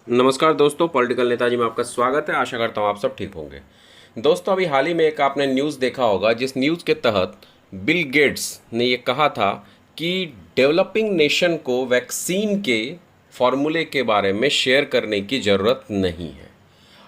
नमस्कार दोस्तों, पॉलिटिकल नेताजी में आपका स्वागत है। आशा करता हूँ आप सब ठीक होंगे। दोस्तों, अभी हाल ही में एक आपने न्यूज़ देखा होगा जिस न्यूज़ के तहत बिल गेट्स ने ये कहा था कि डेवलपिंग नेशन को वैक्सीन के फॉर्मूले के बारे में शेयर करने की ज़रूरत नहीं है।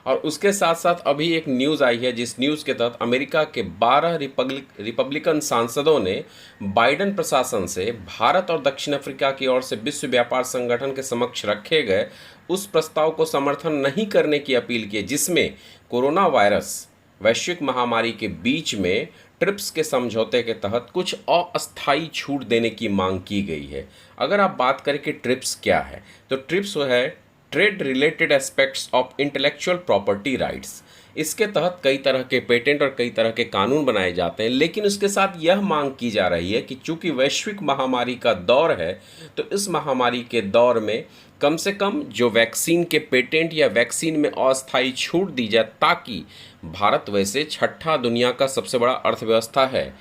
और उसके साथ साथ अभी एक न्यूज़ आई है जिस न्यूज़ के तहत अमेरिका के 12 रिपब्लिकन सांसदों ने बाइडेन प्रशासन से भारत और दक्षिण अफ्रीका की ओर से विश्व व्यापार संगठन के समक्ष रखे गए उस प्रस्ताव को समर्थन नहीं करने की अपील की, जिसमें कोरोना वायरस वैश्विक महामारी के बीच में ट्रिप्स के समझौते के तहत कुछ अस्थायी छूट देने की मांग की गई है। अगर आप बात करें कि ट्रिप्स क्या है, तो ट्रिप्स है trade related aspects of intellectual property rights. इसके तहत कई तरह के पेटेंट और कई तरह के कानून बनाए जाते हैं, लेकिन उसके साथ यह मांग की जा रही है कि चूंकि वैश्विक महामारी का दौर है, तो इस महामारी के दौर में कम से कम जो वैक्सीन के पेटेंट या वैक्सीन में अस्थायी छूट दी जाए, ताकि भारत वैसे छठा दुनिया का सबसे बड़ा अर्थव्यवस्था है,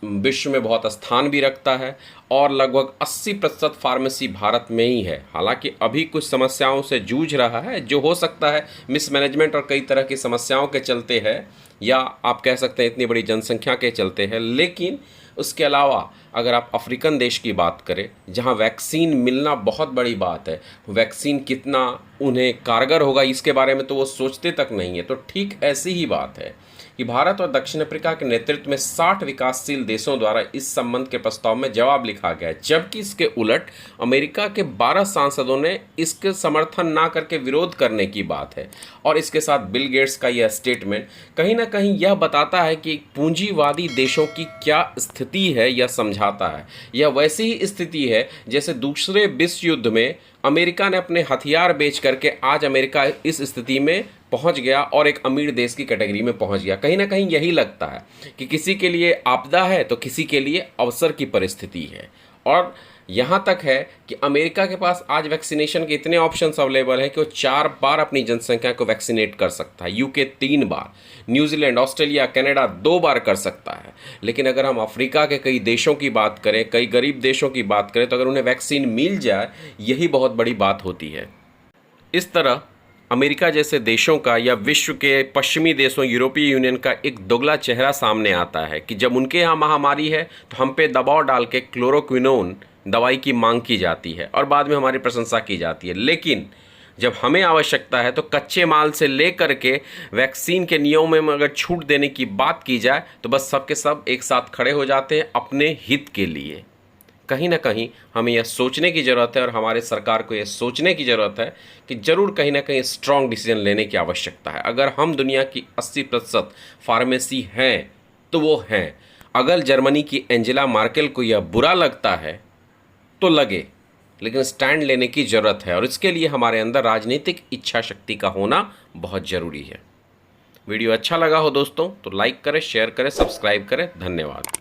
विश्व में बहुत स्थान भी रखता है और लगभग 80% फार्मेसी भारत में ही है। हालांकि अभी कुछ समस्याओं से जूझ रहा है, जो हो सकता है मिसमैनेजमेंट और कई तरह की समस्याओं के चलते है, या आप कह सकते हैं इतनी बड़ी जनसंख्या के चलते है। लेकिन उसके अलावा अगर आप अफ्रीकन देश की बात करें, जहां वैक्सीन मिलना बहुत बड़ी बात है, वैक्सीन कितना उन्हें कारगर होगा इसके बारे में तो वो सोचते तक नहीं है। तो ठीक ऐसी ही बात है कि भारत और दक्षिण अफ्रीका के नेतृत्व में 60 विकासशील देशों द्वारा इस संबंध के प्रस्ताव में जवाब लिखा गया, जबकि इसके उलट अमेरिका के 12 सांसदों ने इसके समर्थन ना करके विरोध करने की बात है। और इसके साथ बिल गेट्स का यह स्टेटमेंट कहीं ना कहीं यह बताता है कि पूंजीवादी देशों की क्या स्थिति है, यह समझाता है। यह वैसी ही स्थिति है जैसे दूसरे विश्व युद्ध में अमेरिका ने अपने हथियार बेच करके आज अमेरिका इस स्थिति में पहुंच गया और एक अमीर देश की कैटेगरी में पहुंच गया। कहीं ना कहीं यही लगता है कि किसी के लिए आपदा है तो किसी के लिए अवसर की परिस्थिति है। और यहाँ तक है कि अमेरिका के पास आज वैक्सीनेशन के इतने ऑप्शंस अवेलेबल हैं कि वो 4 बार अपनी जनसंख्या को वैक्सीनेट कर सकता है। यूके 3 बार, न्यूजीलैंड, ऑस्ट्रेलिया, कनाडा 2 बार कर सकता है। लेकिन अगर हम अफ्रीका के कई देशों की बात करें, कई गरीब देशों की बात करें, तो अगर उन्हें वैक्सीन मिल जाए, यही बहुत बड़ी बात होती है। इस तरह अमेरिका जैसे देशों का या विश्व के पश्चिमी देशों, यूरोपीय यूनियन का एक दोगला चेहरा सामने आता है कि जब उनके यहाँ महामारी है तो हम पे दबाव डाल के क्लोरोक्विनोन दवाई की मांग की जाती है और बाद में हमारी प्रशंसा की जाती है। लेकिन जब हमें आवश्यकता है तो कच्चे माल से लेकर के वैक्सीन के नियमों में अगर छूट देने की बात की जाए तो बस सबके सब एक साथ खड़े हो जाते हैं अपने हित के लिए। कहीं ना कहीं हमें यह सोचने की ज़रूरत है और हमारे सरकार को यह सोचने की ज़रूरत है कि ज़रूर कहीं ना कहीं स्ट्रॉन्ग डिसीजन लेने की आवश्यकता है। अगर हम दुनिया की 80% फार्मेसी हैं तो वो हैं। अगर जर्मनी की एंजेला मार्केल को यह बुरा लगता है तो लगे, लेकिन स्टैंड लेने की ज़रूरत है और इसके लिए हमारे अंदर राजनीतिक इच्छा शक्ति का होना बहुत ज़रूरी है। वीडियो अच्छा लगा हो दोस्तों तो लाइक करें, शेयर करें, सब्सक्राइब करें। धन्यवाद।